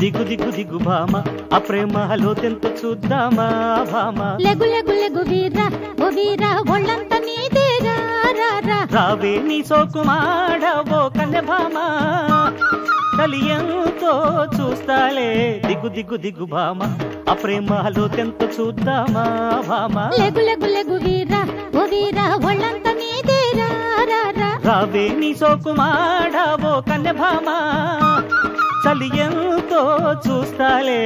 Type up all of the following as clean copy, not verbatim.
దిగు దిగు దిగు భామ ఆ ప్రేమలో తెంత చూద్దామా భామ లెగు లెగు లెగు వీరా ఓ వీరా ఒళ్ళంత నీదేరా రావే నీ సోకుమాడవో కన్నె భామ కలియంతో చూస్తాలే దిగు దిగు దిగు భామ ఆ ప్రేమలో తెంత చూద్దామా భామ లెగు లెగు లెగు వీరా ఓ వీరా ఒళ్ళంత నీదేరా రావే నీ సోకుమాడవో కన్నె భామ చలియంతో చూస్తాలే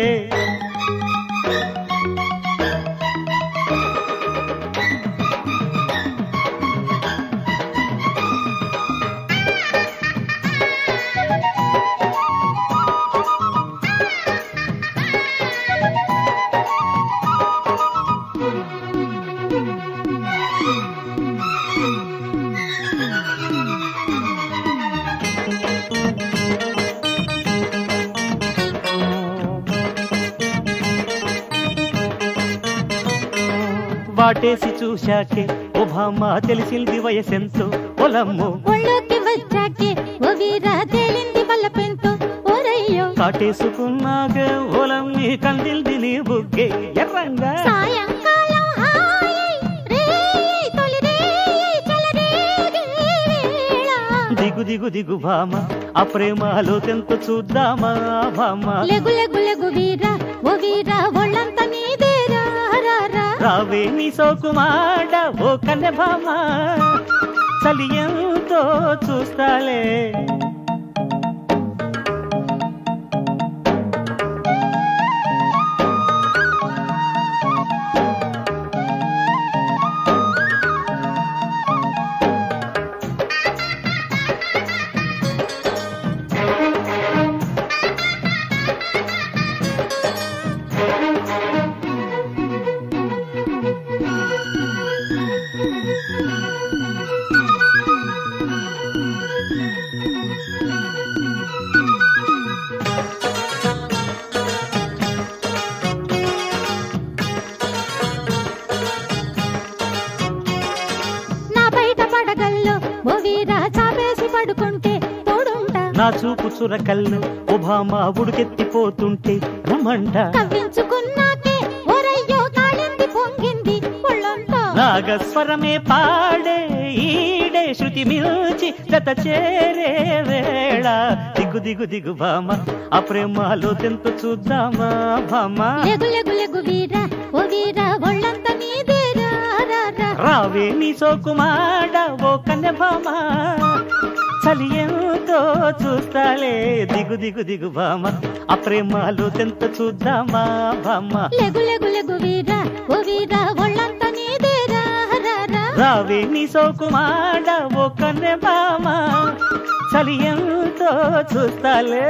వాటేసి చూశాకే ఓ భామ తెలిసింది వయసెంతో పొలమ్ము ఒళ్ళోకి వచ్చాకే ఓ వీరా తేలింది బలపెంతో ఓరయ్యో కాటేసుకున్నాకే ఓలమ్మి కందిల్ది నీ బుగ్గే ఎర్రంగా సాయంకాలం హాయ్ రేయ్ తొలి రేయ్ చలరేగే వేళ దిగు దిగు దిగు భామ ఆ ప్రేమలో తెంత చూద్దామా భామ లెగు లెగు లెగు వీరా ఓ వీరా ఒళ్ళంత నీదేరా రావే నీ సోకుమాడ ఓ కన్నె భామ చలియంతో చూస్తాలే నా చూపు చురకల్లు ఓ భామ ఉడుకెత్తిపోతుంటే రమంట కవ్వించుకున్నాకే ఒరయ్యో తాళింది పొంగింది ఒళ్ళంతా నాగస్వరమే పాడే ఈడే శృతి మిల్చి జత చేరే వేళ దిగు దిగు దిగు భామ ఆ ప్రేమలో తెంత చూద్దామా భామ లెగు లెగు లెగు వీరా ఓ వీరా ఒళ్ళంత నీదేరా రావే నీ సోకుమాడ ఓ కన్నె భామ చలియంతో చూస్తాలే దిగు దిగు దిగు భామ ఆ ప్రేమలో తెంత చూద్దామా భామ లెగు లెగు లెగు వీరా ఓ వీరా ఒళ్ళంత నీదేరా రావే నీ సోకుమాడ ఓ కన్నె భామ చలియంతో చూస్తాలే